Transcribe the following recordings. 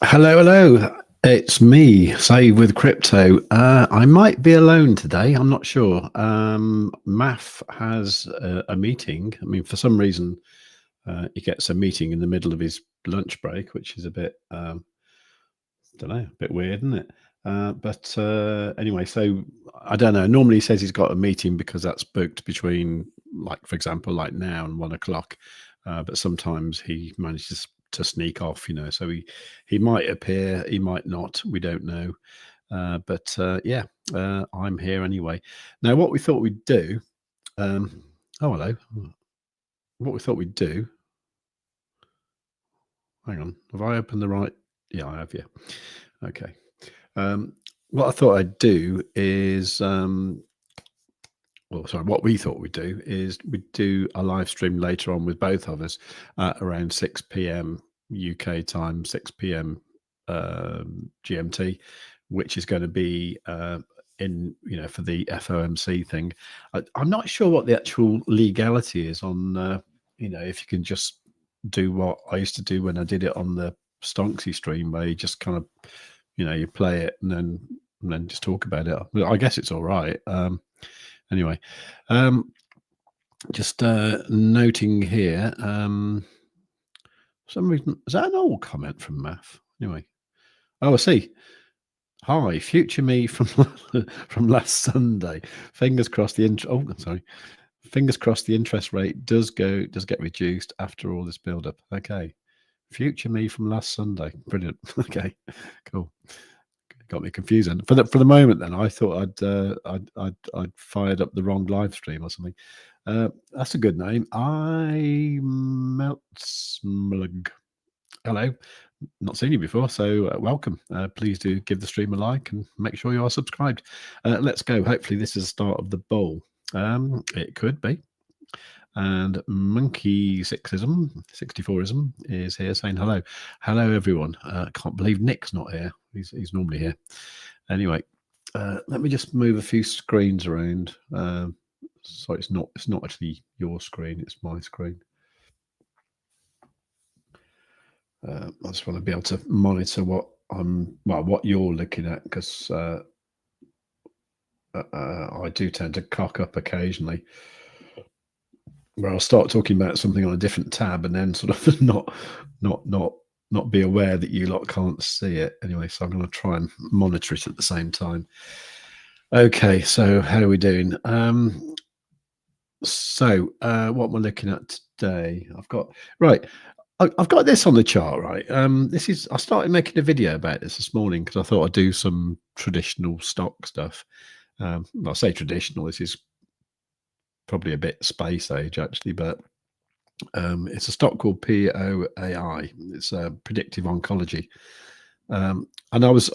Hello, hello. It's me, Save with Crypto. I might be alone today. I'm not sure. Maff has a meeting. I mean, for some reason, he gets a meeting in the middle of his lunch break, which is a bit, don't know, a bit weird, isn't it? But anyway, so I don't know. Normally he says he's got a meeting because that's booked between, like, for example, like now and 1 o'clock. But sometimes he manages to sneak off, so he might appear, he might not, we don't know. But yeah, I'm here anyway. Now, what we thought we'd do, oh, hello. What we thought we'd do, hang on, have I opened the right? Yeah, I have, yeah. Okay. What I thought I'd do is, what we thought we'd do is we'd do a live stream later on with both of us at around 6 p.m. UK time, 6 p.m. GMT, which is going to be in, for the FOMC thing. I'm not sure what the actual legality is on, if you can just do what I used to do when I did it on the Stonksy stream, where you just kind of, you play it and then just talk about it. I guess it's all right. Anyway, just noting here, for some reason, is that an old comment from Math? Anyway, oh, I see. Hi, future me from from last Sunday. Fingers crossed Fingers crossed the interest rate does get reduced after all this build up. Okay, future me from last Sunday. Brilliant. Okay, cool. Got me confused. And for the moment, then I thought I'd fired up the wrong live stream or something. That's a good name. Meltsmug. Hello, not seen you before, so welcome. Please do give the stream a like and make sure you are subscribed. Let's go. Hopefully, this is the start of the bowl. It could be. And Monkey 64ism is here saying hello. Hello, everyone. Can't believe Nick's not here. He's normally here. Anyway, let me just move a few screens around. Sorry, it's not actually your screen, it's my screen. I just want to be able to monitor what you're looking at, because I do tend to cock up occasionally, where I'll start talking about something on a different tab and then sort of not be aware that you lot can't see it. Anyway, so I'm going to try and monitor it at the same time. Okay, so how are we doing? So what we're looking at today, I've got this on the chart, right? I started making a video about this morning because I thought I'd do some traditional stock stuff. I'll say traditional, this is probably a bit space age actually, but it's a stock called POAI. It's predictive oncology. And I was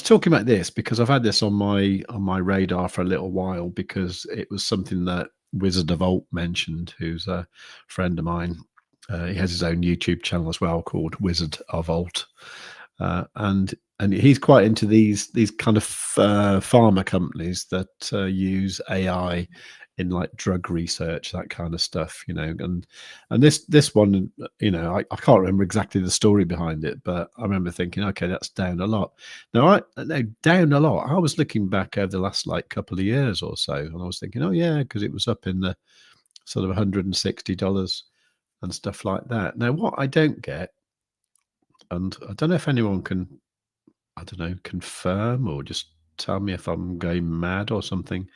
talking about this because I've had this on my radar for a little while, because it was something that Wizard of Alt mentioned, who's a friend of mine. He has his own YouTube channel as well called Wizard of Alt, and he's quite into these kind of pharma companies that use AI in like drug research, that kind of stuff, and this one, I can't remember exactly the story behind it, but I remember thinking, okay, that's down a lot. Now, down a lot. I was looking back over the last like couple of years or so, and I was thinking, oh yeah, because it was up in the sort of $160 and stuff like that. Now, what I don't get, and I don't know if anyone can, confirm or just tell me if I'm going mad or something,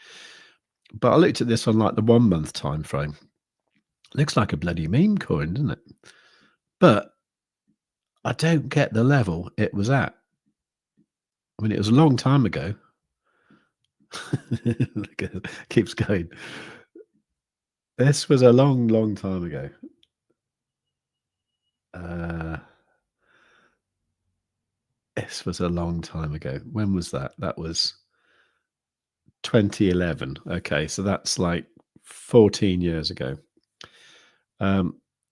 but I looked at this on like the 1 month time frame. Looks like a bloody meme coin, doesn't it? But I don't get the level it was at. I mean, it was a long time ago. Look at it, keeps going. This was a long time ago. This was a long time ago. When was that? That was 2011. Okay, so that's like 14 years ago.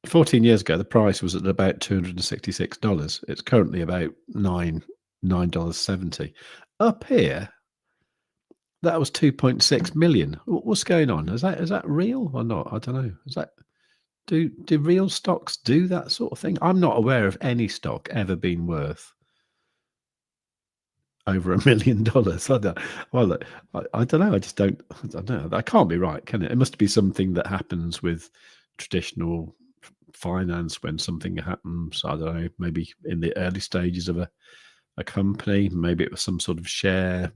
14 years ago, the price was at about $266. It's currently about $9.70. Up here, that was 2.6 million. What's going on? Is that real or not? I don't know. Is that Do real stocks do that sort of thing? I'm not aware of any stock ever being worth over $1 million. I don't know. I don't know. That can't be right, can it? It must be something that happens with traditional finance when something happens. I don't know. Maybe in the early stages of a company. Maybe it was some sort of share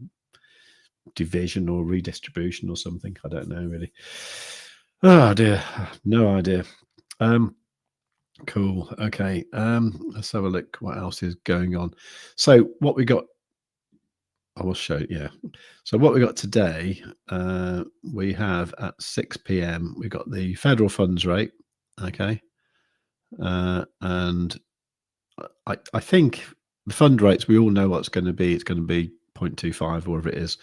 division or redistribution or something. I don't know really. Oh dear, no idea. Cool. Okay. Let's have a look. What else is going on? So what we got. I will show. Yeah. So what we got today, we have at 6 p.m. we got the federal funds rate. Okay. And I think the fund rates, we all know what's going to be. It's going to be 0.25 or whatever it is.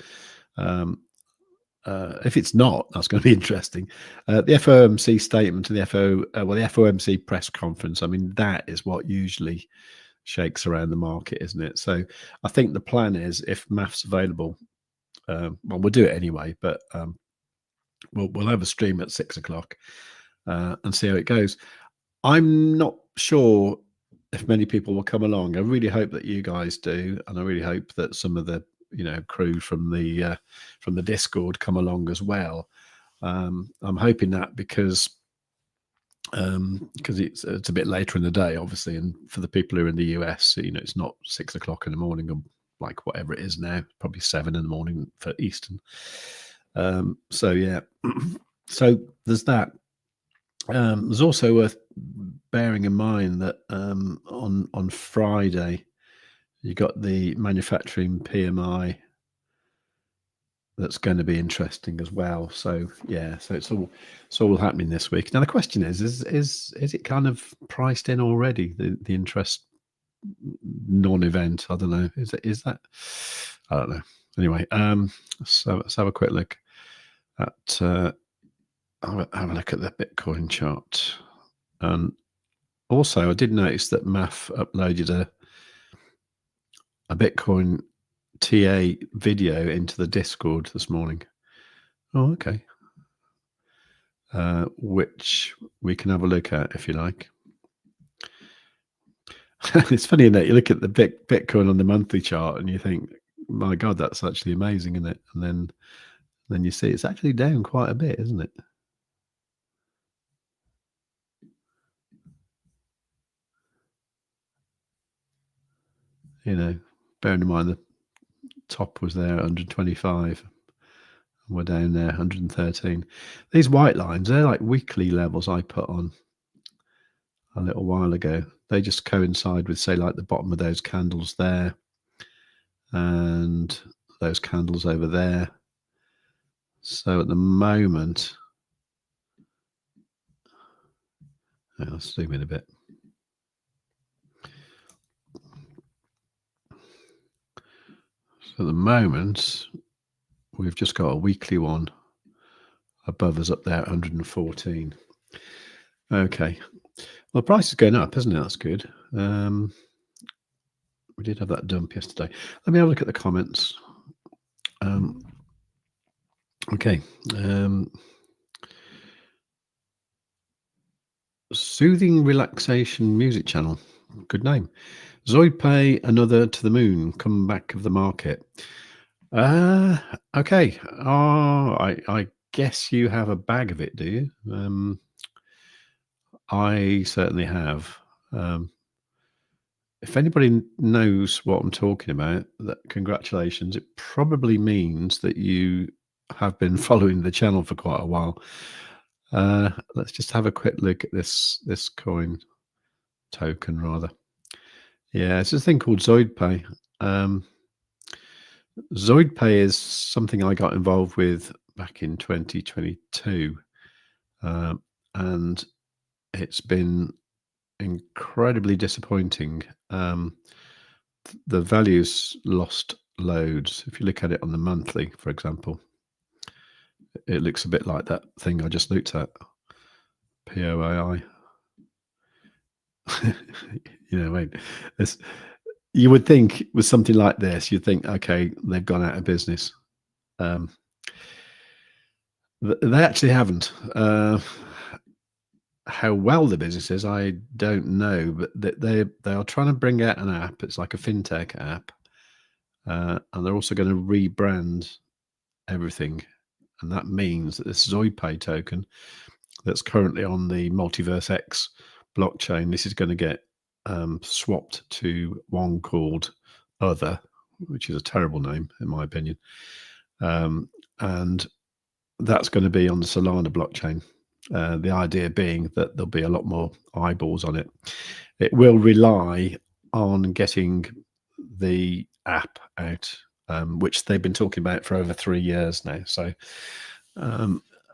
If it's not, that's going to be interesting. The FOMC statement and the FOMC press conference. I mean, that is what usually shakes around the market, isn't it? So I think the plan is, if math's available, well, we'll do it anyway. But we'll have a stream at 6 o'clock and see how it goes. I'm not sure if many people will come along. I really hope that you guys do, and I really hope that some of the crew from the Discord come along as well. I'm hoping that because it's a bit later in the day, obviously, and for the people who are in the US, it's not 6 o'clock in the morning or like whatever it is now, probably 7 in the morning for Eastern. So yeah, so there's that. There's also worth bearing in mind that on Friday you got the manufacturing PMI that's going to be interesting as well. So yeah, so it's all happening this week. Now the question is it kind of priced in already, the interest non-event? I don't know. Is that? I don't know. Anyway, so let's have a quick look at have a look at the Bitcoin chart. And also I did notice that maff uploaded a Bitcoin TA video into the Discord this morning. Oh, okay. Which we can have a look at if you like. It's funny, isn't it? You look at the Bitcoin on the monthly chart and you think, my God, that's actually amazing, isn't it? And then you see it's actually down quite a bit, isn't it? Bearing in mind the top was there at 125. And we're down there 113. These white lines, they're like weekly levels I put on a little while ago. They just coincide with, say, like the bottom of those candles there and those candles over there. So at the moment, I'll zoom in a bit. So at the moment, we've just got a weekly one above us up there, 114. Okay. Well, the price is going up, isn't it? That's good. We did have that dump yesterday. Let me have a look at the comments. Okay. Soothing Relaxation Music Channel. Good name. Zoidpay, another to the moon. Comeback of the market. Okay. I guess you have a bag of it, do you? I certainly have. If anybody knows what I'm talking about, congratulations. It probably means that you have been following the channel for quite a while. Let's just have a quick look at this coin token, rather. Yeah, it's a thing called Zoidpay. Zoidpay is something I got involved with back in 2022, and it's been incredibly disappointing. The value's lost loads. If you look at it on the monthly, for example, it looks a bit like that thing I just looked at, POAI. You would think with something like this, you'd think, okay, they've gone out of business. They actually haven't. how well the business is, I don't know, but they are trying to bring out an app. It's like a fintech app, and they're also going to rebrand everything, and that means that this ZoidPay token that's currently on the Multiverse X blockchain, this is going to get swapped to one called Other, which is a terrible name in my opinion, and that's going to be on the Solana blockchain. The idea being that there'll be a lot more eyeballs on it. It will rely on getting the app out, which they've been talking about for over 3 years now. So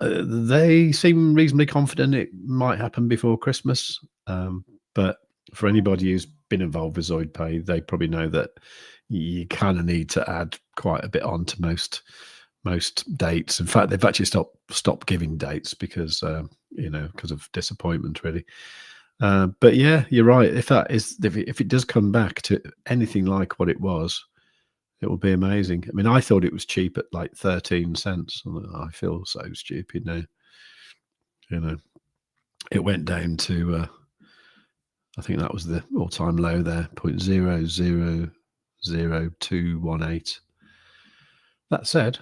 they seem reasonably confident it might happen before Christmas. But for anybody who's been involved with ZoidPay, they probably know that you kind of need to add quite a bit on to most dates. In fact, they've actually stopped giving dates because because of disappointment, really. But yeah, you're right. If it does come back to anything like what it was, it will be amazing. I mean, I thought it was cheap at like 13 cents. I feel so stupid now. It went down to I think that was the all-time low there, 0.000218. That said,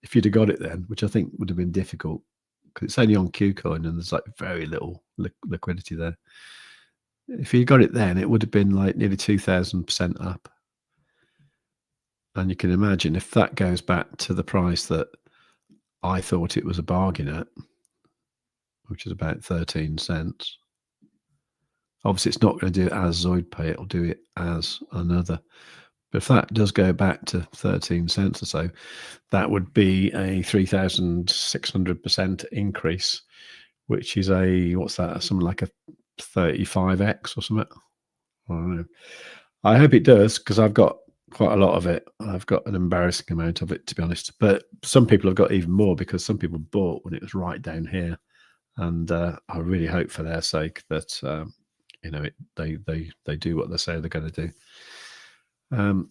if you'd have got it then, which I think would have been difficult, because it's only on KuCoin and there's like very little liquidity there. If you got it then, it would have been like nearly 2,000% up. And you can imagine if that goes back to the price that I thought it was a bargain at, which is about 13 cents. Obviously, it's not going to do it as ZoidPay. It'll do it as another. But if that does go back to 13 cents or so, that would be a 3,600% increase, which is something like a 35x or something. I don't know. I hope it does, because I've got quite a lot of it. I've got an embarrassing amount of it, to be honest. But some people have got even more, because some people bought when it was right down here. And I really hope for their sake that they do what they say they're going to do. I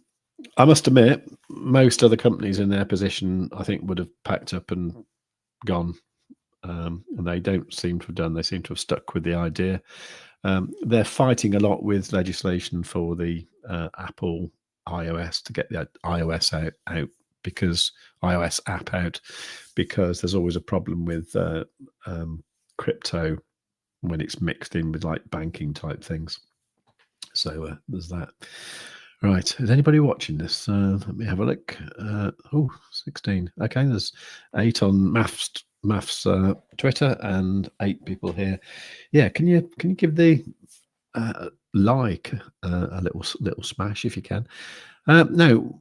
must admit, most other companies in their position, I think, would have packed up and gone, and they don't seem to have done. They seem to have stuck with the idea. They're fighting a lot with legislation for the Apple iOS to get the iOS out because iOS app out, because there's always a problem with crypto when it's mixed in with like banking type things. So there's that. Right, is anybody watching this? Let me have a look. 16. Okay, there's 8 on maff's Twitter and 8 people here. Yeah, can you give the like a little smash if you can? No,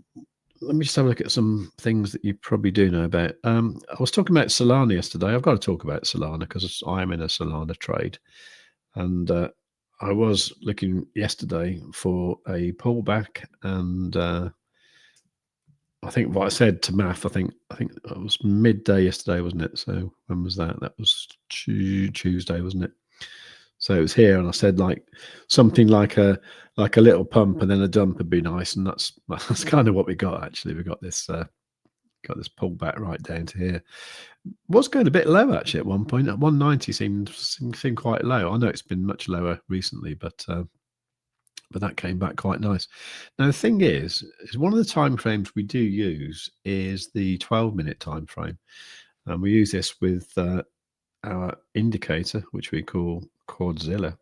let me just have a look at some things that you probably do know about. I was talking about Solana yesterday. I've got to talk about Solana because I am in a Solana trade, and I was looking yesterday for a pullback, and I think what I said to maff, I think it was midday yesterday, wasn't it? So when was that? That was Tuesday, wasn't it? So it was here, and I said like something like a little pump and then a dump would be nice, and that's kind of what we got. Actually, we got this pullback right down to here. Was going a bit low actually at one point. At 190 seemed quite low. I know it's been much lower recently, but that came back quite nice. Now the thing is one of the time frames we do use is the 12-minute time frame, and we use this with our indicator, which we call Quadzilla.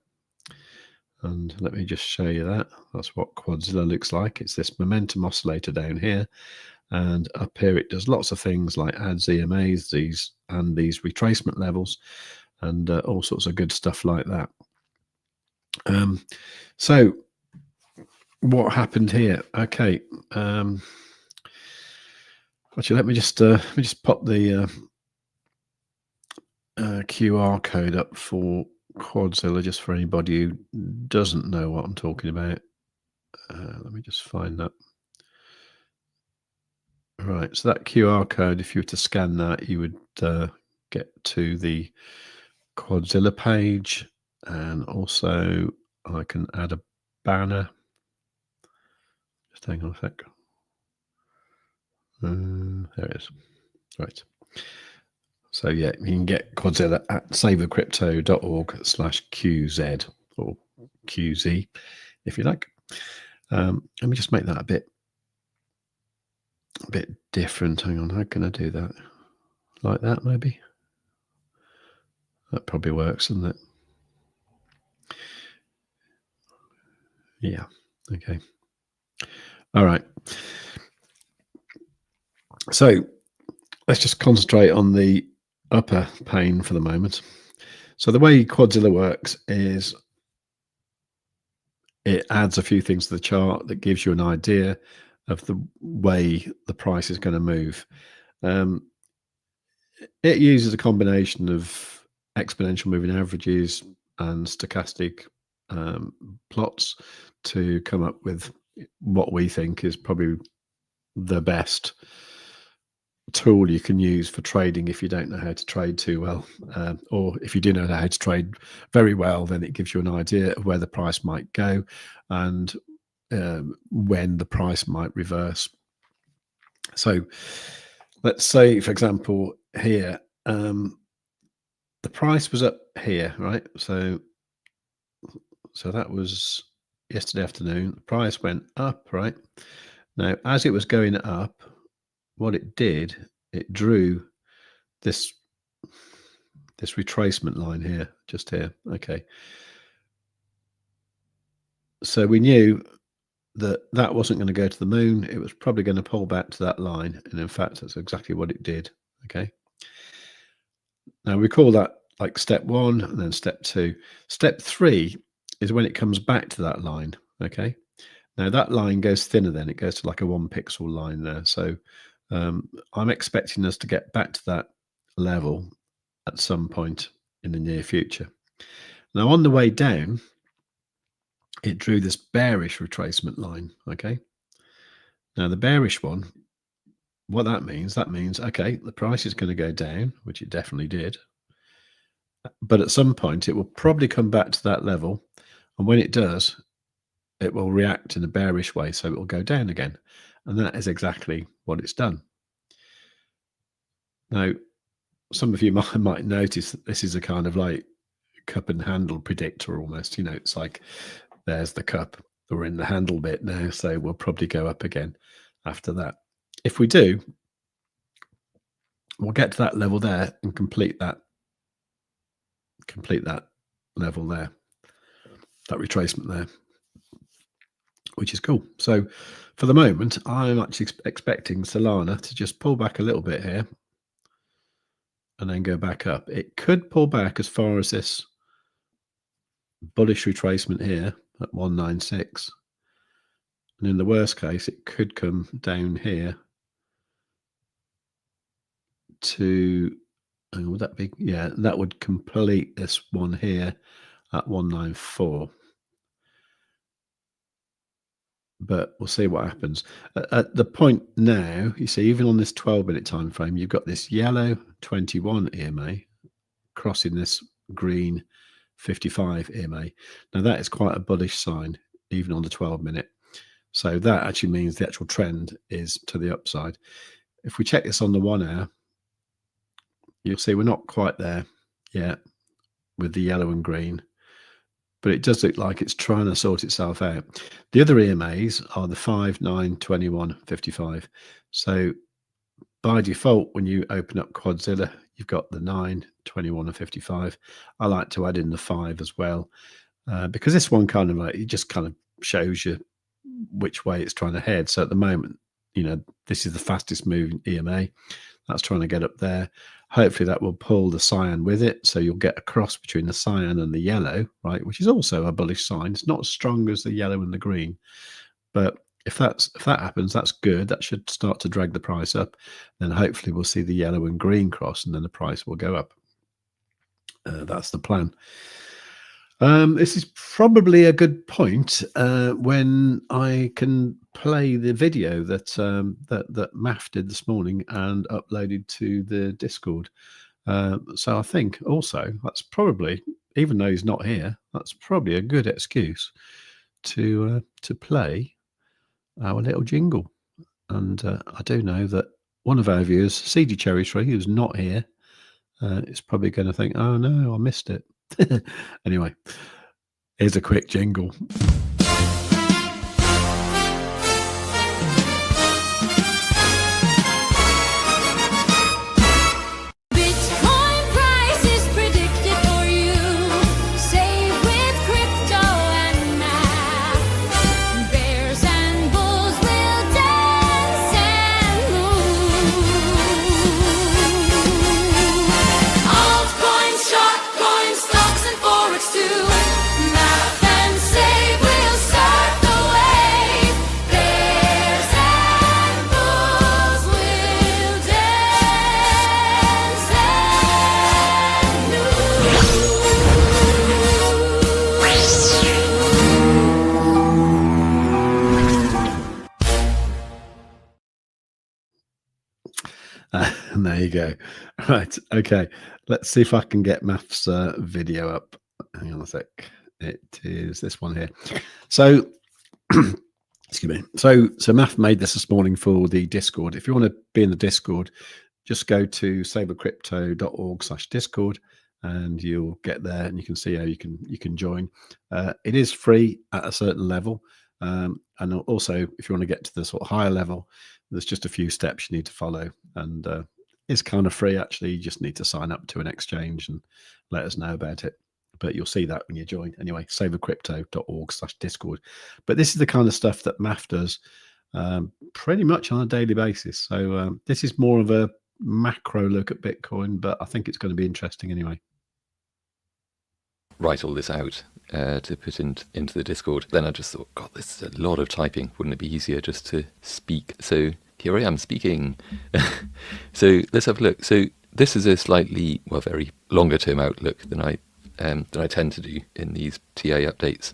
And let me just show you that. That's what Quadzilla looks like. It's this momentum oscillator down here. And up here, it does lots of things like adds EMAs, these retracement levels, and all sorts of good stuff like that. So what happened here? Okay. Actually, let me just pop the QR code up for Quadzilla, just for anybody who doesn't know what I'm talking about. Let me just find that. Right, so that QR code, if you were to scan that, you would get to the Quadzilla page, and also I can add a banner. Just hang on a sec. There it is. Right. So yeah, you can get Quadzilla at savewithcrypto.org/QZ or QZ if you like. Let me just make that a bit different. Hang on, how can I do that? Like that, maybe? That probably works, doesn't it? Yeah, okay. All right. So let's just concentrate on the upper pane for the moment. So the way Quadzilla works is it adds a few things to the chart that gives you an idea of the way the price is going to move. It uses a combination of exponential moving averages and stochastic plots to come up with what we think is probably the best tool you can use for trading if you don't know how to trade too well, or if you do know how to trade very well, then it gives you an idea of where the price might go and when the price might reverse. So let's say, for example, here the price was up here, right? So that was yesterday afternoon. The price went up, right? Now, as it was going up, what it did, it drew this retracement line here, just here. Okay. So we knew that that wasn't going to go to the moon. It was probably going to pull back to that line. And in fact, that's exactly what it did. Okay. Now we call that like step one and then step two. Step three is when it comes back to that line. Okay. Now that line goes thinner then. It goes to like a 1 pixel line there. So I'm expecting us to get back to that level at some point in the near future. Now on the way down, it drew this bearish retracement line. Okay. Now the bearish one, what that means, okay, the price is going to go down, which it definitely did. But at some point, it will probably come back to that level. And when it does, it will react in a bearish way. So it will go down again. And that is exactly what it's done. Now, some of you might notice that this is a kind of like cup and handle predictor almost. You know, it's like there's the cup. We're in the handle bit now. So we'll probably go up again after that. If we do, we'll get to that level there and complete that level there, that retracement there, which is cool. So for the moment, I'm actually expecting Solana to just pull back a little bit here and then go back up. It could pull back as far as this bullish retracement here at 196. And in the worst case, it could come down here to, would that be, yeah, that would complete this one here at 194. But we'll see what happens. At the point now, you see, even on this 12-minute time frame, you've got this yellow 21 EMA crossing this green 55 EMA. Now that is quite a bullish sign, even on the 12-minute. So that actually means the actual trend is to the upside. If we check this on the 1 hour, you'll see we're not quite there yet with the yellow and green, but it does look like it's trying to sort itself out. The other EMAs are the 5, 9, 21, 55. So by default, when you open up Quadzilla, you've got the 9, 21, and 55. I like to add in the 5 as well, because this one kind of like, it just kind of shows you which way it's trying to head. So at the moment, you know, this is the fastest moving EMA. That's trying to get up there. Hopefully that will pull the cyan with it. So you'll get a cross between the cyan and the yellow, right? Which is also a bullish sign. It's not as strong as the yellow and the green. But if that happens, that's good. That should start to drag the price up. Then hopefully we'll see the yellow and green cross and then the price will go up. That's the plan. This is probably a good point when I can play the video that that Maff did this morning and uploaded to the Discord. So I think also that's probably, even though he's not here, that's probably a good excuse to play our little jingle. And I do know that one of our viewers, CD Cherry Tree, who's not here, It's probably going to think, oh no, I missed it. Anyway, here's a quick jingle. And there you go. Right. Okay. Let's see if I can get Maff's video up. Hang on a sec. It is this one here. So, excuse me. So Maff made this morning for the Discord. If you want to be in the Discord, just go to savewithcrypto.org/Discord, and you'll get there, and you can see how you can join. It is free at a certain level, and also if you want to get to the sort of higher level, there's just a few steps you need to follow, and it's kind of free actually. You just need to sign up to an exchange and let us know about it. But you'll see that when you join. Anyway, savewithcrypto.org/Discord. But this is the kind of stuff that Maff does pretty much on a daily basis. So this is more of a macro look at Bitcoin, but I think it's going to be interesting anyway. Write all this out to put into the Discord. Then I just thought, God, this is a lot of typing. Wouldn't it be easier just to speak? So here I am speaking. So let's have a look. So this is a slightly, well, very longer term outlook than I tend to do in these TA updates.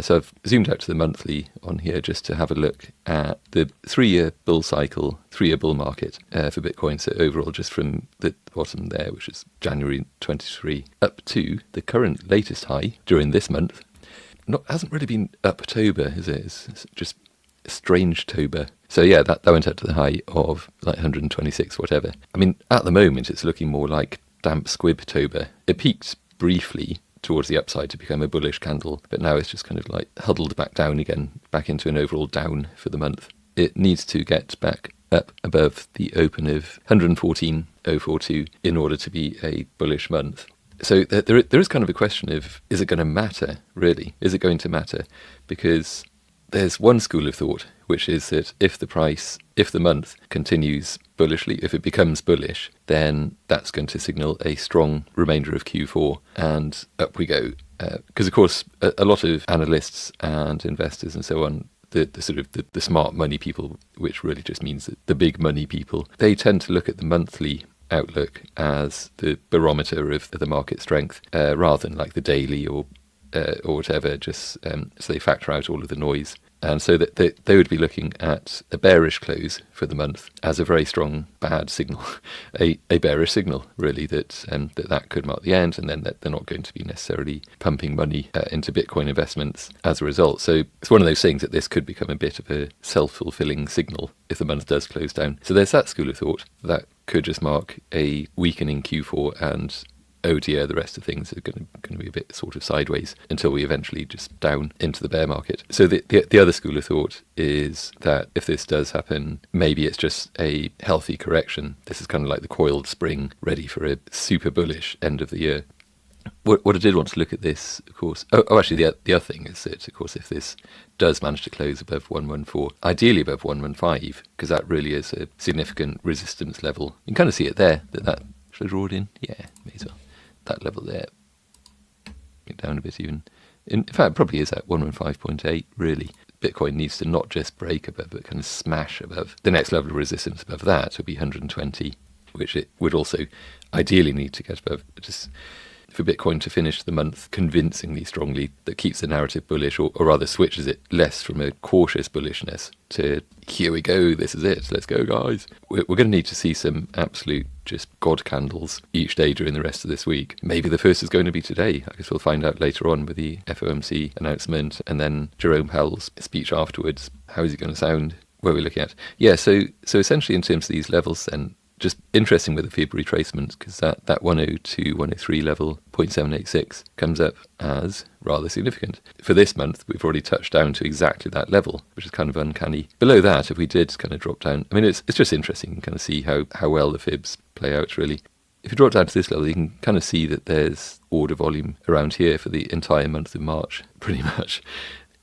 So I've zoomed out to the monthly on here just to have a look at the 3-year bull cycle, 3-year bull market for Bitcoin. So overall, just from the bottom there, which is January 23, up to the current latest high during this month. Hasn't really been Uptober, is it? It's just Strange-tober. So yeah, that went up to the high of like 126, whatever. I mean, at the moment, it's looking more like damp Squib-tober. It peaked briefly towards the upside to become a bullish candle, but now it's just kind of like huddled back down again, back into an overall down for the month. It needs to get back up above the open of 114.042 in order to be a bullish month. So there is kind of a question of, is it going to matter, really? Is it going to matter? Because there's one school of thought, which is that if the month continues bullishly, if it becomes bullish, then that's going to signal a strong remainder of Q4, and up we go. Because, of course, a lot of analysts and investors and so on, the sort of the smart money people, which really just means that the big money people, they tend to look at the monthly outlook as the barometer of the market strength, rather than like the daily or whatever, just so they factor out all of the noise. And so that they would be looking at a bearish close for the month as a very strong bad signal, a bearish signal, really, that could mark the end, and then that they're not going to be necessarily pumping money into Bitcoin investments as a result. So it's one of those things that this could become a bit of a self-fulfilling signal if the month does close down. So there's that school of thought. That could just mark a weakening Q4, and oh dear, the rest of things are going to be a bit sort of sideways until we eventually just down into the bear market. So the other school of thought is that if this does happen, maybe it's just a healthy correction. This is kind of like the coiled spring ready for a super bullish end of the year. What I did want to look at this, of course, actually the other thing is that, of course, if this does manage to close above 114, ideally above 115, because that really is a significant resistance level. You can kind of see it there, that should I draw it in? Yeah, may as well. That level there, get down a bit even. In fact, it probably is at 115.8, really. Bitcoin needs to not just break above, but kind of smash above. The next level of resistance above that would be 120, which it would also ideally need to get above. Just for Bitcoin to finish the month convincingly strongly, that keeps the narrative bullish, or rather switches it less from a cautious bullishness to, here we go, this is it, let's go guys. We're going to need to see some absolute just god candles each day during the rest of this week. Maybe the first is going to be today. I guess we'll find out later on with the FOMC announcement, and then Jerome Powell's speech afterwards. How is it going to sound? What are we looking at? Yeah, so essentially in terms of these levels then, just interesting with the fib retracement, because that 102, 103 level, 0.786, comes up as rather significant. For this month, we've already touched down to exactly that level, which is kind of uncanny. Below that, if we did kind of drop down, I mean, it's just interesting to kind of see how well the fibs play out, really. If you drop down to this level, you can kind of see that there's order volume around here for the entire month of March, pretty much.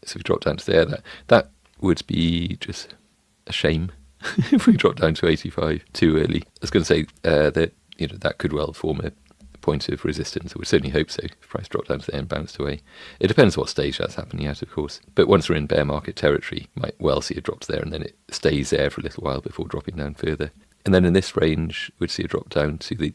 So if you drop down to there, that would be just a shame if we drop down to 85 too early. I was going to say that that could well form a point of resistance. I would certainly hope so if price dropped down to there and bounced away. It depends what stage that's happening at, of course. But once we're in bear market territory, you might well see a drop to there, and then it stays there for a little while before dropping down further. And then in this range, we'd see a drop down to the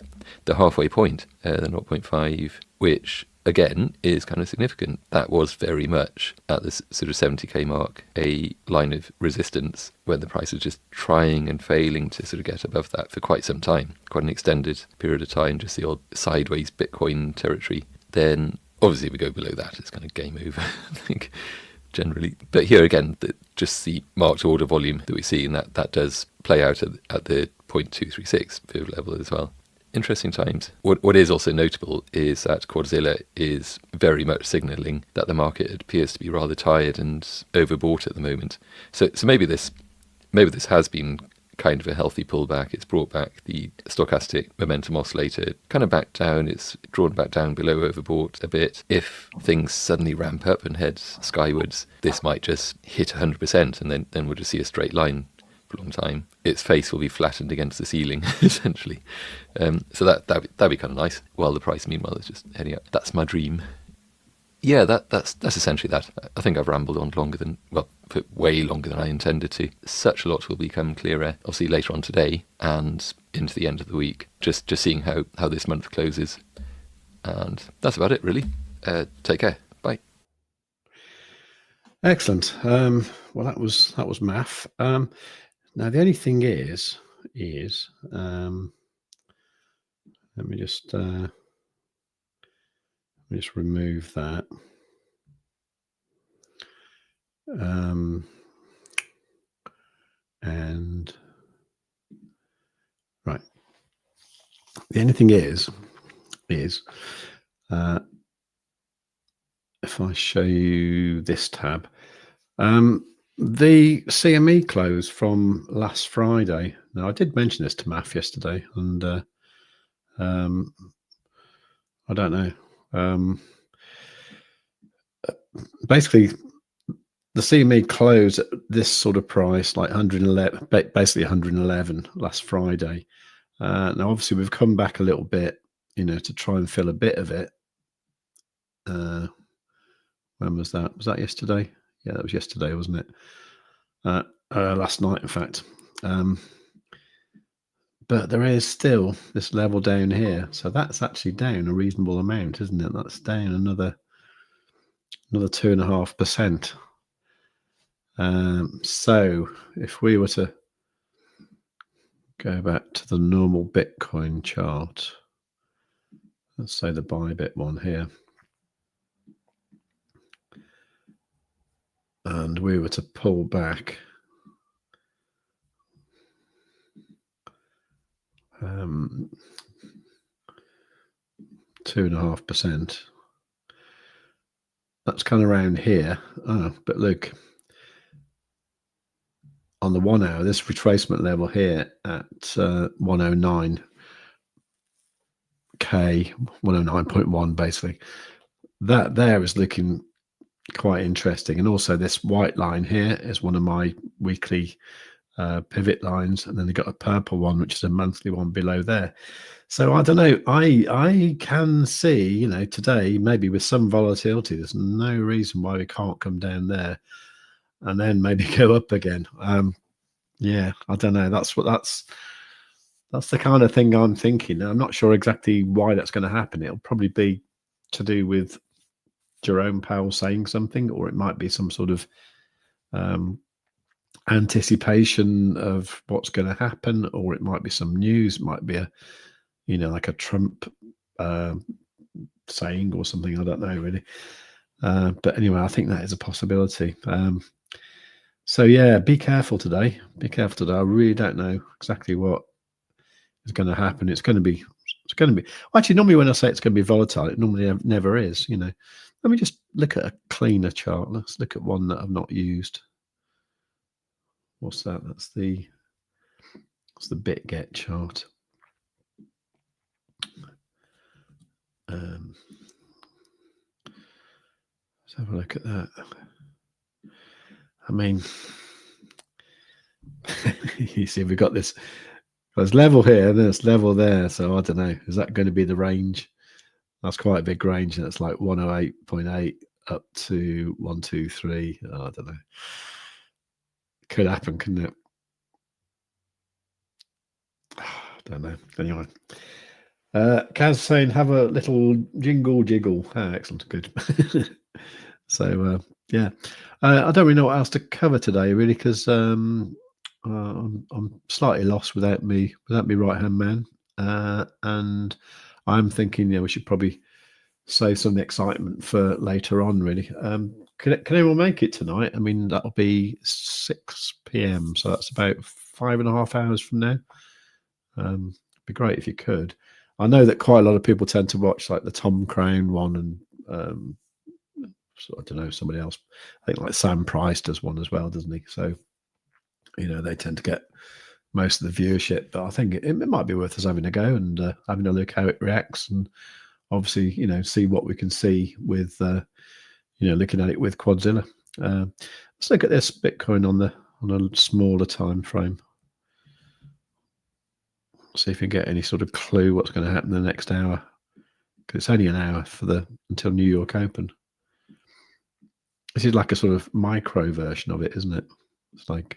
halfway point, the 0.5, which again is kind of significant. That was very much at this sort of 70k mark, a line of resistance when the price was just trying and failing to sort of get above that for quite some time, quite an extended period of time, just the odd sideways Bitcoin territory. Then obviously if we go below that, it's kind of game over, I think, generally. But here again, just the marked order volume that we see, and that does play out at the 0.236 fib level as well. Interesting times. What is also notable is that Quadzilla is very much signalling that the market appears to be rather tired and overbought at the moment. So maybe this has been kind of a healthy pullback. It's brought back the stochastic momentum oscillator kind of back down. It's drawn back down below overbought a bit. If things suddenly ramp up and head skywards, this might just hit 100%, and then we'll just see a straight line for a long time. Its face will be flattened against the ceiling, essentially. So that'd be kind of nice, while the price meanwhile is just heading up. That's my dream. Yeah, that's essentially that. I think I've rambled on for way longer than I intended to. Such a lot will become clearer, obviously later on today and into the end of the week. Just seeing how this month closes, and that's about it, really. Take care. Bye. Excellent. Well, that was math. Now the only thing is let me just remove that. And right. The only thing is if I show you this tab, the CME close from last Friday. Now I did mention this to Maff yesterday, and I don't know. Basically, the CME closed at this sort of price, like 111, basically 111 last Friday. Now, obviously, we've come back a little bit, to try and fill a bit of it. When was that? Was that yesterday? Yeah, that was yesterday, wasn't it? Last night, in fact. But there is still this level down here, so that's actually down a reasonable amount, isn't it? That's down another 2.5%. So if we were to go back to the normal Bitcoin chart, let's say the Bybit one here, and we were to pull back 2.5%. That's kind of around here. But look, on the 1 hour, this retracement level here at 109K, 109.1 basically, that there is looking quite interesting. And also this white line here is one of my weekly pivot lines, and then they've got a purple one, which is a monthly one below there. So I don't know. I can see, today maybe with some volatility, there's no reason why we can't come down there and then maybe go up again. Yeah, I don't know. That's the kind of thing I'm thinking. I'm not sure exactly why that's going to happen. It'll probably be to do with Jerome Powell saying something, or it might be some sort of anticipation of what's going to happen, or it might be some news. It might be like a Trump saying or something. I don't know really. But anyway, I think that is a possibility. So yeah, be careful today. Be careful today. I really don't know exactly what is going to happen. It's going to be. Well, actually, normally when I say it's going to be volatile, it normally never is. You know, let me just look at a cleaner chart. Let's look at one that I've not used. What's that? That's the BitGet chart. Let's have a look at that. I mean, you see, we've got this. There's level here, and there's level there. So I don't know. Is that going to be the range? That's quite a big range, and it's like 108.8 up to 123. Oh, I don't know. Could happen, couldn't it? I don't know. Anyway, Kaz saying have a little jiggle. Oh, excellent, good. So yeah, I don't really know what else to cover today, really, because I'm slightly lost without me right hand man, and I'm thinking, we should probably save some excitement for later on, really. Can anyone make it tonight? I mean, that'll be 6 p.m, so that's about 5.5 hours from now. It'd be great if you could. I know that quite a lot of people tend to watch like the Tom Crown one, and so I don't know, somebody else. I think like Sam Price does one as well, doesn't he? So they tend to get most of the viewership. But I think it might be worth us having a go and having a look how it reacts, and obviously see what we can see with looking at it with Quadzilla. Let's look at this Bitcoin on a smaller time frame. See if we can get any sort of clue what's going to happen in the next hour, because it's only an hour until New York Open. This is like a sort of micro version of it, isn't it? It's like,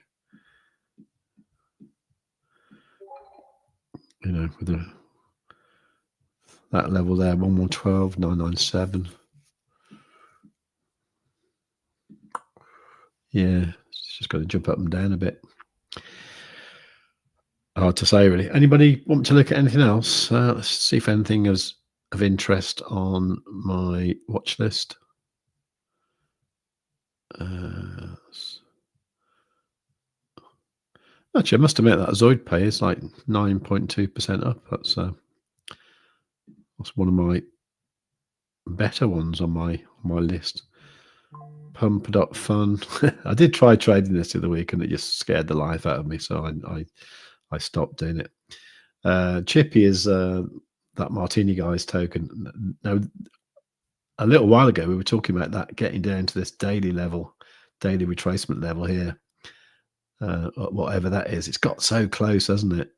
with that level there, 1112, 997. Yeah, it's just got to jump up and down a bit. Hard to say, really. Anybody want to look at anything else? Let's see if anything is of interest on my watch list. Actually, I must admit that Zoid Pay is like 9.2% up. That's one of my better ones on my list. Pump.fun. I did try trading this the other week, and it just scared the life out of me, so I stopped doing it. Chippy is that Martini Guy's token. Now, a little while ago, we were talking about that getting down to this daily retracement level here. Whatever that is, it's got so close, hasn't it?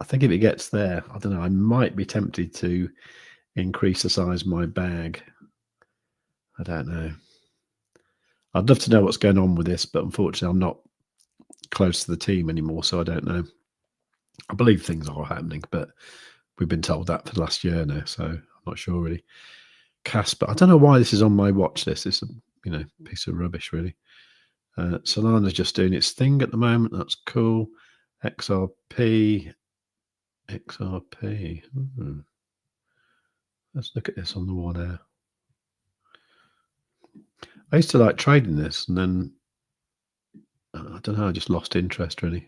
I think if it gets there, I don't know, I might be tempted to increase the size of my bag. I don't know. I'd love to know what's going on with this, but unfortunately, I'm not close to the team anymore, so I don't know. I believe things are happening, but we've been told that for the last year now, so I'm not sure really. Casper, I don't know why this is on my watch list. It's a piece of rubbish, really. Solana's just doing its thing at the moment. That's cool. XRP. Let's look at this on the 1 hour. I used to like trading this, and then I don't know, I just lost interest, really.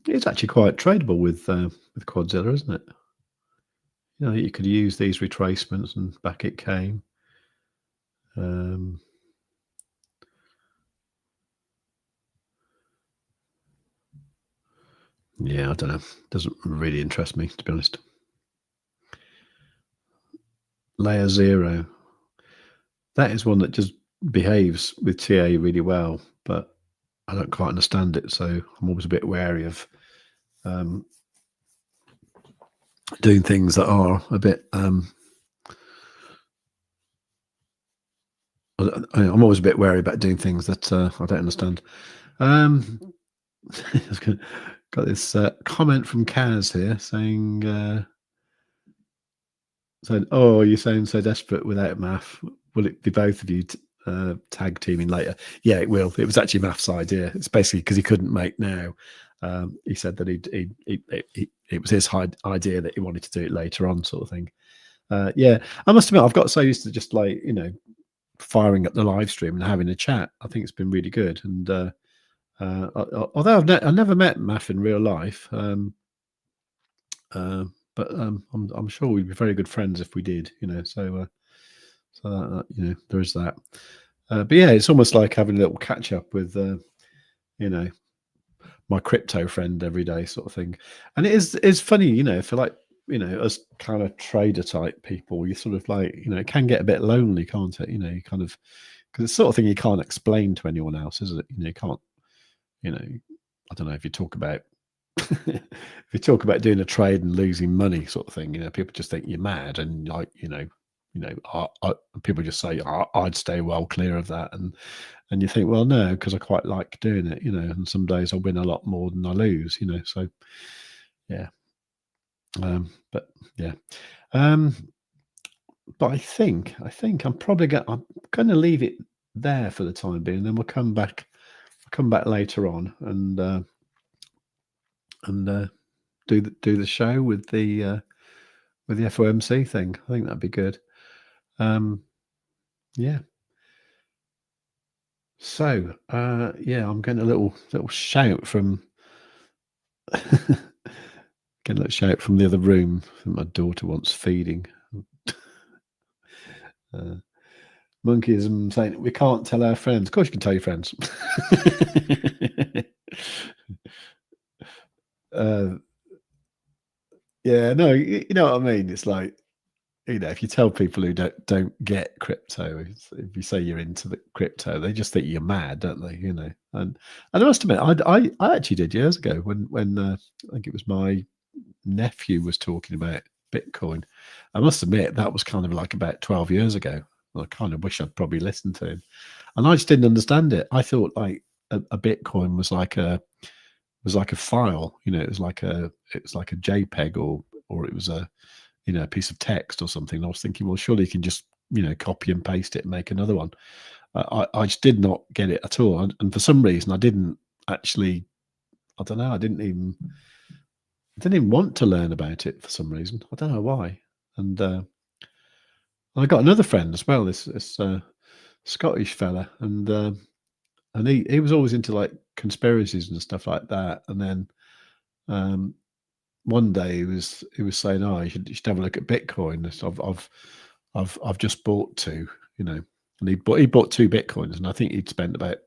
It's actually quite tradable with Quadzilla, isn't it? You could use these retracements, and back it came. Yeah, I don't know. Doesn't really interest me, to be honest. Layer 0. That is one that just behaves with TA really well, but I don't quite understand it, so I'm always a bit wary of doing things that are a bit I'm always a bit wary about doing things that I don't understand. Got this comment from Kaz here saying, "Oh, you sound so desperate without math. Will it be both of you tag teaming later?" Yeah, it will. It was actually Maff's idea. It's basically because he couldn't make now. He said that it was his idea that he wanted to do it later on, sort of thing. Yeah, I must admit, I've got so used to just firing up the live stream and having a chat. I think it's been really good, and Although I've never met Maff in real life, but I'm sure we'd be very good friends if we did, you know. So that, you know, there is that. But yeah, it's almost like having a little catch up with, you know, my crypto friend every day, sort of thing. And it's funny, you know, for like, you know, us kind of trader type people, you sort of like, you know, it can get a bit lonely, can't it? You know, you kind of, because it's the sort of thing you can't explain to anyone else, is it? You know, you can't, you know, I don't know if you talk about if you talk about doing a trade and losing money, sort of thing, you know, people just think you're mad, and like, you know, people just say, I'd stay well clear of that, and you think, well, no, because I quite like doing it, you know, and some days I win a lot more than I lose, you know, so yeah, but yeah, but I think I'm probably I'm going to leave it there for the time being, then we'll come back later on and do the show with the FOMC thing. I think that'd be good. Yeah. So yeah, I'm getting a little shout from getting a little shout from the other room. I think my daughter wants feeding. Monkeyism saying we can't tell our friends. Of course you can tell your friends. Yeah, no, you know what I mean. It's like, you know, if you tell people who don't get crypto, if you say you're into the crypto, they just think you're mad, don't they? You know, and I must admit, I actually did years ago when I think it was my nephew was talking about Bitcoin. I must admit that was kind of like about 12 years ago. I kind of wish I'd probably listened to him, and I just didn't understand it. I thought like a Bitcoin was like a file, you know, it was like a JPEG or it was a, you know, a piece of text or something. I was thinking, well, surely you can just, you know, copy and paste it and make another one. I just did not get it at all, and for some reason I didn't actually. I don't know. I didn't even want to learn about it for some reason. I don't know why. And I got another friend as well. This Scottish fella, and he was always into like conspiracies and stuff like that. And then one day he was saying, "Oh, you should have a look at Bitcoin. So I've just bought two, you know." And he bought two Bitcoins, and I think he'd spent about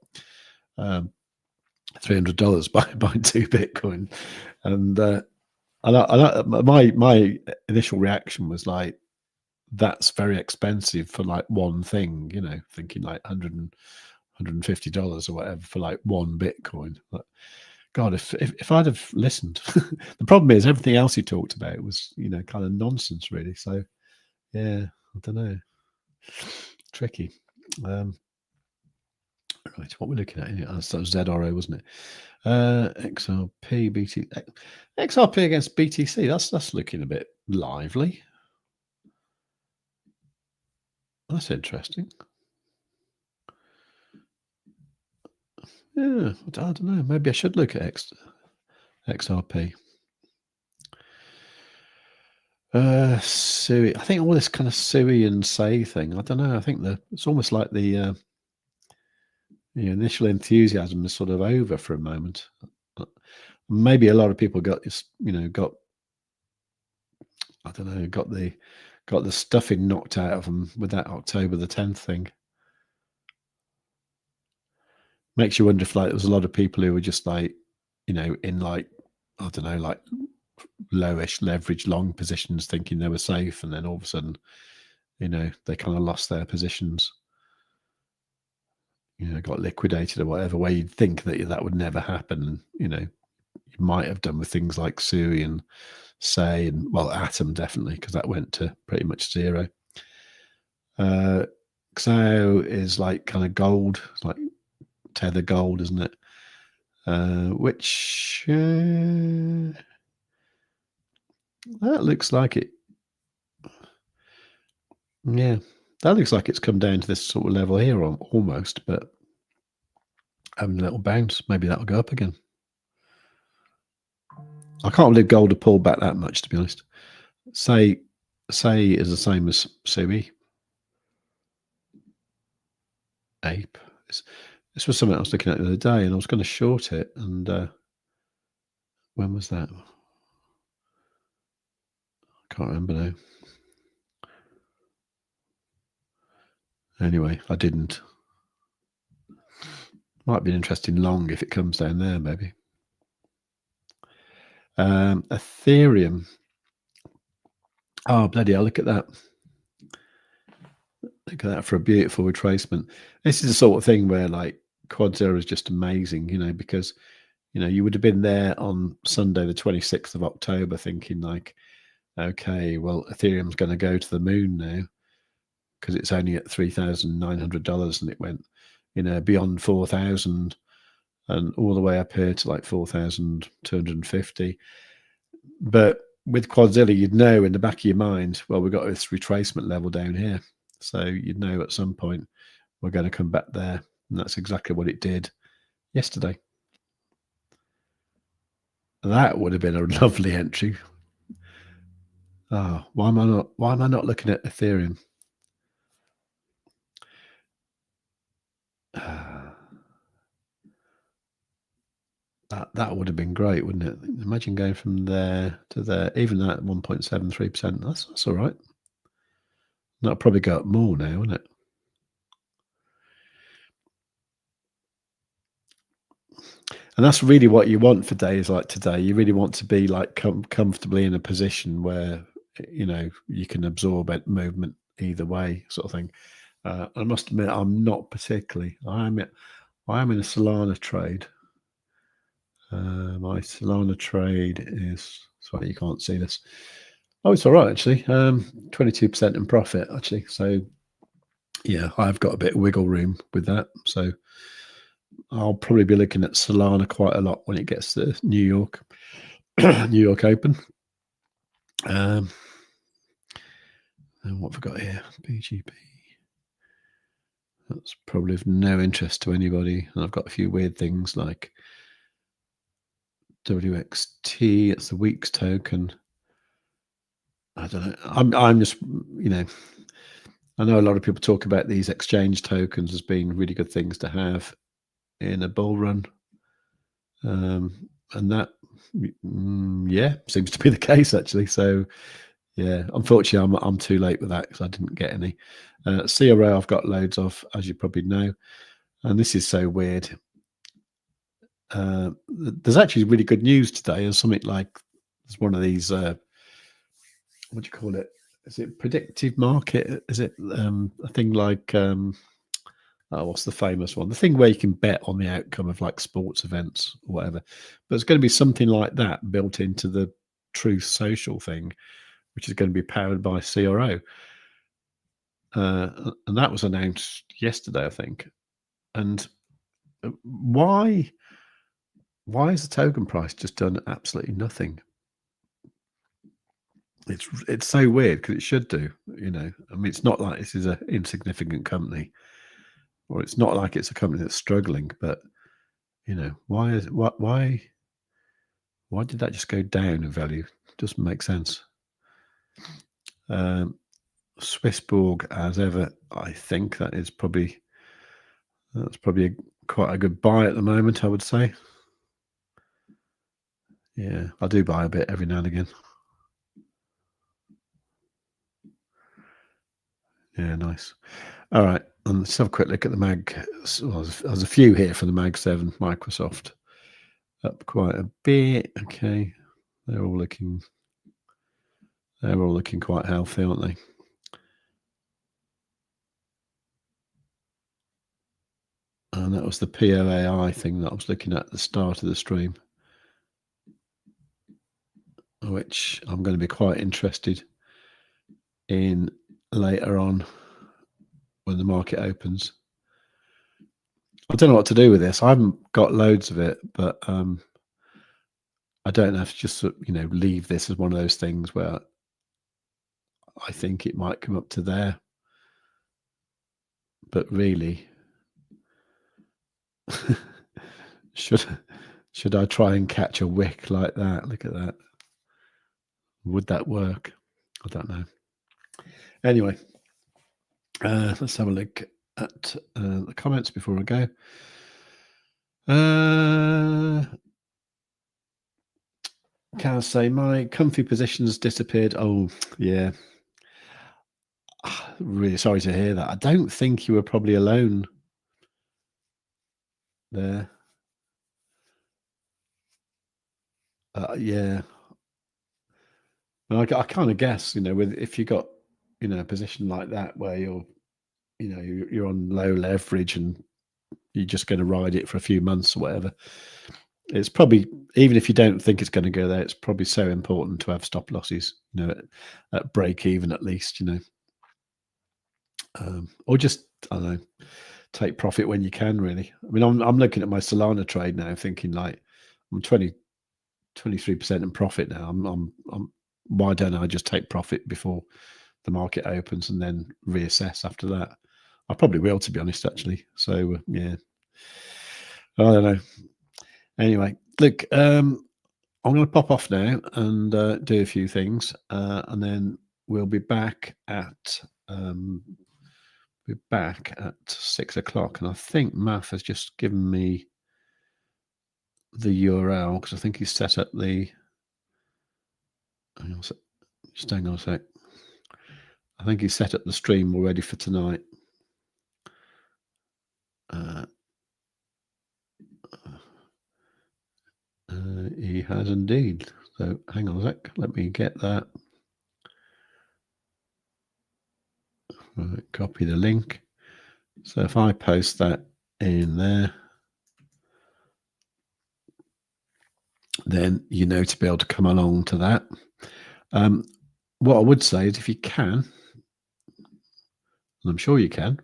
$300 buying two Bitcoin. And my initial reaction was like, "That's very expensive for like one thing," you know, thinking like $150 or whatever for like one Bitcoin. But God, if I'd have listened, the problem is everything else he talked about was, you know, kind of nonsense, really. So yeah, I don't know, tricky. Right, what we're looking at here, that was ZRO, wasn't it? XRP, XRP against BTC. That's looking a bit lively. That's interesting. Yeah, I don't know. Maybe I should look at XRP. Sui. I think all this kind of Sui and Say thing. I don't know. I think it's almost like the initial enthusiasm is sort of over for a moment. Maybe a lot of people got I don't know, got the stuffing knocked out of them with that October the 10th thing. Makes you wonder if like there was a lot of people who were just like, you know, in like, I don't know, like lowish leverage long positions thinking they were safe, and then all of a sudden, you know, they kind of lost their positions, you know, got liquidated or whatever, where you'd think that would never happen. You know, you might have done with things like Sui and Say, and well, Atom definitely, because that went to pretty much zero. XAO is like kind of gold. It's like Tether gold, isn't it? Which that looks like it. Yeah, that looks like it's come down to this sort of level here almost, but having a little bounce. Maybe that'll go up again. I can't believe gold have pulled back that much, to be honest. Say is the same as Sui. Ape. This was something I was looking at the other day, and I was going to short it. And when was that? I can't remember now. Anyway, I didn't. Might be an interesting long if it comes down there, maybe. Ethereum. Oh, bloody hell, look at that. Look at that for a beautiful retracement. This is the sort of thing where like Quadzilla is just amazing, because, you would have been there on Sunday, the 26th of October thinking like, okay, well, Ethereum's going to go to the moon now because it's only at $3,900 and it went, beyond 4,000 and all the way up here to like 4,250. But with Quadzilla, you'd know in the back of your mind, well, we've got this retracement level down here. So you'd know at some point we're going to come back there. And that's exactly what it did yesterday. That would have been a lovely entry. Oh, why am I not looking at Ethereum? That would have been great, wouldn't it? Imagine going from there to there, even at 1.73%. That's all right. That'll probably go up more now, wouldn't it? And that's really what you want for days like today. You really want to be like comfortably in a position where, you can absorb movement either way, sort of thing. I must admit, I'm not particularly. I am in a Solana trade. My Solana trade is, sorry, you can't see this. Oh, it's all right, actually. 22% in profit, actually. So, yeah, I've got a bit of wiggle room with that. So I'll probably be looking at Solana quite a lot when it gets to New York, New York Open. And what have I got here? BGP. That's probably of no interest to anybody. And I've got a few weird things like WXT. It's the week's token. I don't know. I'm just, I know a lot of people talk about these exchange tokens as being really good things to have in a bull run. And that, yeah, seems to be the case actually. So, yeah, unfortunately, I'm too late with that because I didn't get any. CRO I've got loads of, as you probably know. And this is so weird. There's actually really good news today. There's something like, there's one of these, what do you call it? Is it predictive market? Is it a thing like, what's the famous one? The thing where you can bet on the outcome of like sports events or whatever. But it's going to be something like that built into the Truth Social thing, which is going to be powered by CRO. And that was announced yesterday, I think. And why has the token price just done absolutely nothing? It's so weird because it should do, I mean, it's not like this is an insignificant company, or it's not like it's a company that's struggling, but why did that just go down in value? It doesn't make sense. Swissborg, as ever, I think that's probably quite a good buy at the moment, I would say. Yeah, I do buy a bit every now and again. Yeah, nice. All right, let's have a quick look at the Mag. Well, there's a few here for the Mag 7. Microsoft up quite a bit. Okay, they're all looking quite healthy, aren't they? And that was the POAI thing that I was looking at the start of the stream, which I'm going to be quite interested in later on when the market opens. I don't know what to do with this. I haven't got loads of it, but I don't know if to just leave this as one of those things where I think it might come up to there, but really, should I try and catch a wick like that? Look at that. Would that work? I don't know. Anyway, let's have a look at the comments before I go. Can I say my comfy positions disappeared? Oh, yeah. Really sorry to hear that. I don't think you were probably alone there. Yeah. I kind of guess, with if you got, a position like that where you're on low leverage and you're just going to ride it for a few months or whatever. It's probably, even if you don't think it's going to go there, it's probably so important to have stop losses, at break even at least, or just, I don't know, take profit when you can, really. I mean, I'm looking at my Solana trade now thinking like I'm 23% in profit now. Why don't I just take profit before the market opens and then reassess after that? I probably will, to be honest, actually. So yeah, I don't know. Anyway, look, I'm going to pop off now and do a few things, and then we'll be back at 6 o'clock. And I think Maff has just given me the URL because I think he's set up the. Just hang on a sec. I think he's set up the stream already for tonight. He has indeed. So hang on a sec. Let me get that. Right, copy the link. So if I post that in there, then to be able to come along to that. What I would say is if you can, and I'm sure you can,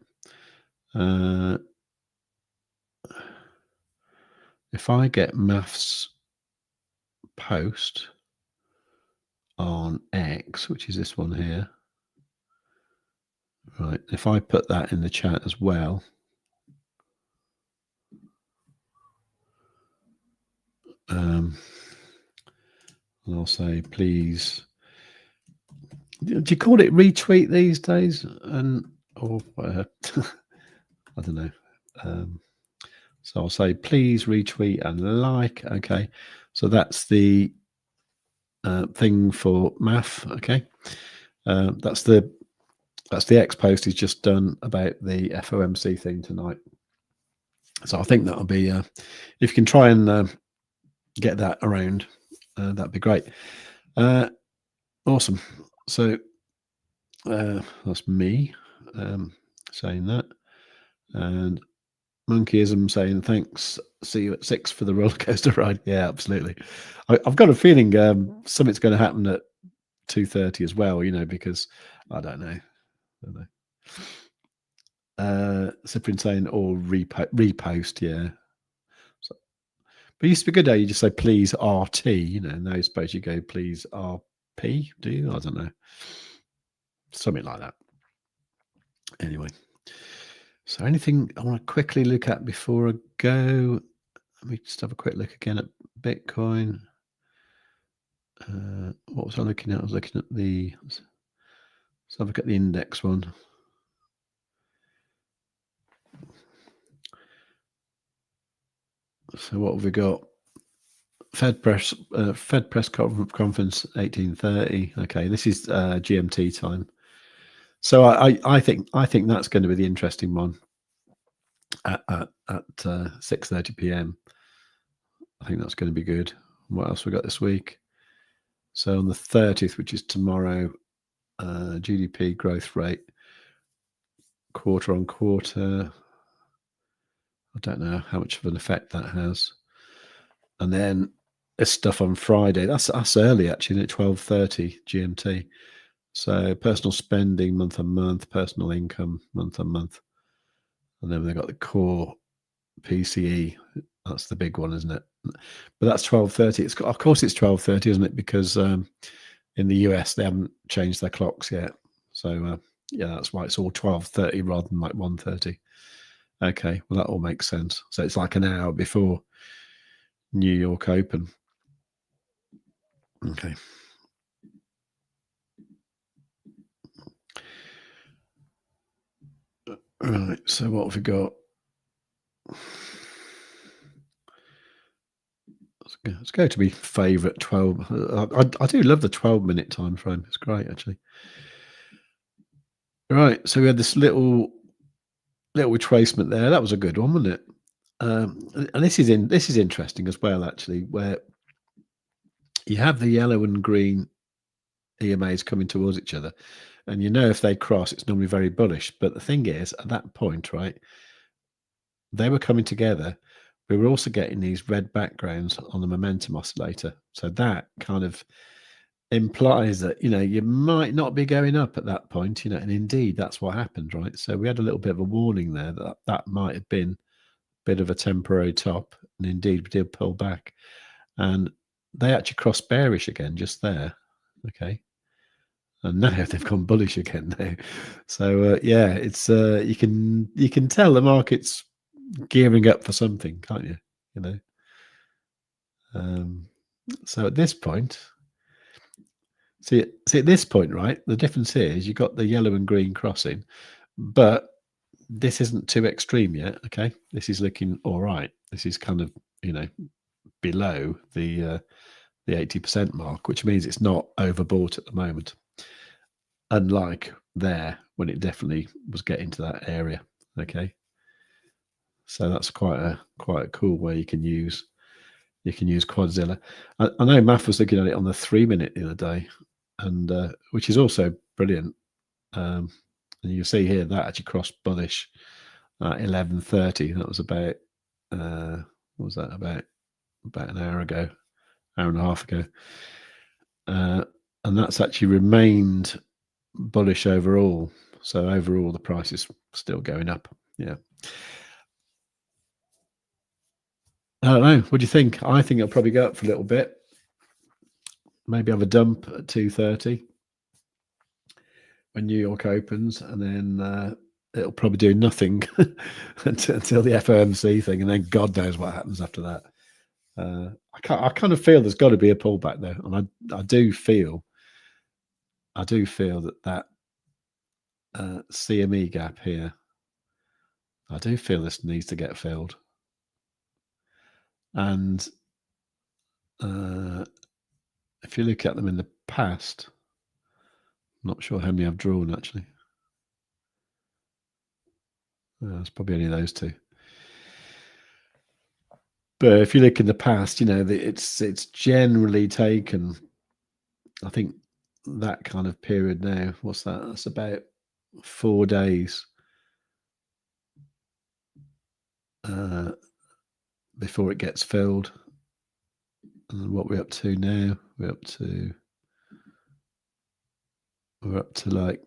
if I get Maff's post on X, which is this one here, right, if I put that in the chat as well, and I'll say, please, do you call it retweet these days? Or I don't know. So I'll say, please retweet and like. Okay. So that's the thing for Maff. Okay. That's the X post he's just done about the FOMC thing tonight. So I think that'll be, if you can try and get that around, that'd be great. Awesome. So that's me saying that. And Monkeyism saying thanks. See you at 6 for the roller coaster ride. Yeah, absolutely. I've got a feeling something's going to happen at 2:30 as well. Because I don't know. Cyprian saying or repost. Yeah. So, but it used to be good how you just say please RT. Now I suppose you go please RP. Do you? I don't know. Something like that. Anyway. So anything I want to quickly look at before I go? Let me just have a quick look again at Bitcoin. What was I looking at? I was looking at let's have a look at the index one. So what have we got? Fed press conference 18:30. Okay, this is GMT time. So I think that's going to be the interesting one at 6:30 p.m. I think that's going to be good. What else we got this week? So on the 30th, which is tomorrow, GDP growth rate quarter on quarter. I don't know how much of an effect that has. And then this stuff on Friday. That's early actually at 12:30 GMT. So personal spending month on month, personal income month on month, and then they've got the core PCE. That's the big one, isn't it? But that's 12:30. Of course it's 12:30, isn't it? Because in the US they haven't changed their clocks yet. So yeah, that's why it's all 12:30 rather than like 1:30. Okay, well that all makes sense. So it's like an hour before New York Open. Okay. Right, so what have we got? Let's go to my favourite 12. I do love the 12-minute time frame. It's great, actually. Right, so we had this little retracement there. That was a good one, wasn't it? And this is interesting as well, actually, where you have the yellow and green EMAs coming towards each other, and if they cross, it's normally very bullish. But the thing is, at that point, right, they were coming together. We were also getting these red backgrounds on the momentum oscillator, so that kind of implies that you might not be going up at that point, and indeed that's what happened, right? So we had a little bit of a warning there that might have been a bit of a temporary top, and indeed we did pull back, and they actually crossed bearish again just there. Okay, and now they've gone bullish again now. So yeah, it's you can tell the market's gearing up for something, can't you? So at this point, see at this point, right, the difference here is you've got the yellow and green crossing, but this isn't too extreme yet. Okay, this is looking all right. This is kind of below the 80% mark, which means it's not overbought at the moment, unlike there when it definitely was getting to that area. Okay, so that's quite a cool way you can use Quadzilla. I know Maff was looking at it on the 3-minute the other day, and which is also brilliant. And you see here that actually crossed bullish at 11:30. That was about what was that, about an hour and a half ago, and that's actually remained bullish overall. So overall the price is still going up. Yeah, I don't know. What do you think? I think it'll probably go up for a little bit. Maybe have a dump at 2:30 when New York opens, and then it'll probably do nothing until the FOMC thing, and then God knows what happens after that. I kind of feel there's got to be a pullback there, and I do feel that CME gap here, I do feel this needs to get filled. And if you look at them in the past, I'm not sure how many I've drawn actually. It's probably only those two. But if you look in the past, it's generally taken, I think, that kind of period now. What's that? That's about 4 days before it gets filled. And what we're up to now, we're up to like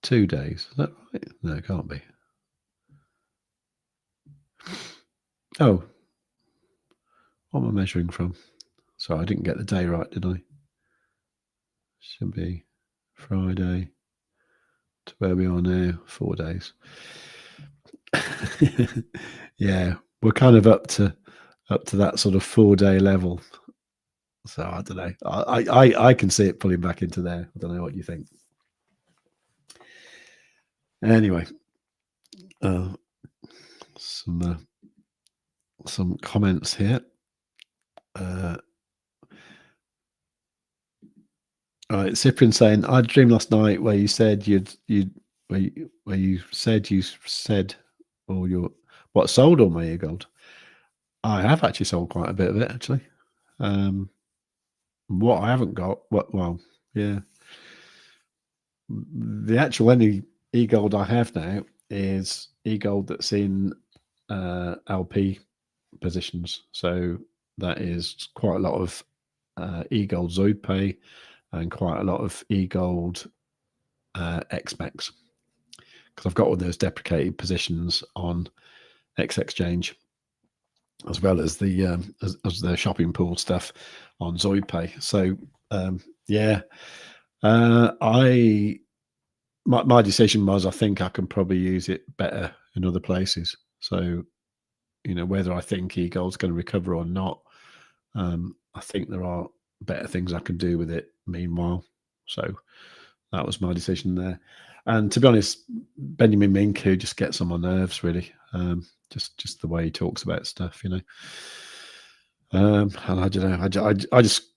2 days. Is that right? No, it can't be. Oh, what am I measuring from? Sorry, I didn't get the day right, did I? Should be Friday to where we are now, 4 days. Yeah, we're kind of up to that sort of 4-day level. So I don't know. I can see it pulling back into there. I don't know what you think. Anyway, some comments here. All right, Cyprian saying, I had a dream last night where you said sold all my gold. I have actually sold quite a bit of it, actually. What I haven't got, the actual only e-gold I have now is e-gold that's in LP positions. So that is quite a lot of e-gold Zoidpay and quite a lot of e-gold XMEX, because I've got all those deprecated positions on X Exchange, as well as the as the shopping pool stuff on Zoidpay. So my decision was, I think I can probably use it better in other places. So whether I think e-gold's going to recover or not, I think there are better things I can do with it meanwhile. So that was my decision there. And to be honest, Benjamin Minku just gets on my nerves, really. just the way he talks about stuff, you know. And I don't know. I just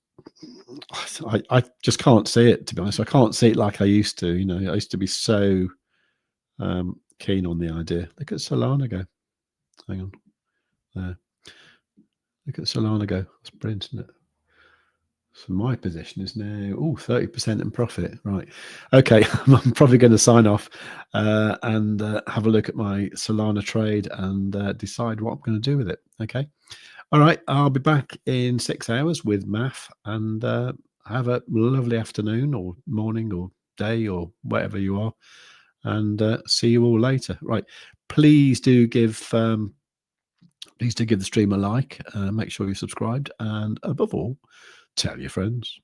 can't see it, to be honest. I can't see it like I used to. You know, I used to be so keen on the idea. Look at Solana go. Hang on. There. Look at Solana go. That's brilliant, isn't it? So my position is now 30% in profit. Right. Okay. I'm probably going to sign off and have a look at my Solana trade and decide what I'm going to do with it. Okay. All right. I'll be back in 6 hours with maff, and have a lovely afternoon or morning or day or whatever you are. And see you all later. Right. Please do give the stream a like. Make sure you're subscribed. And above all, tell your friends.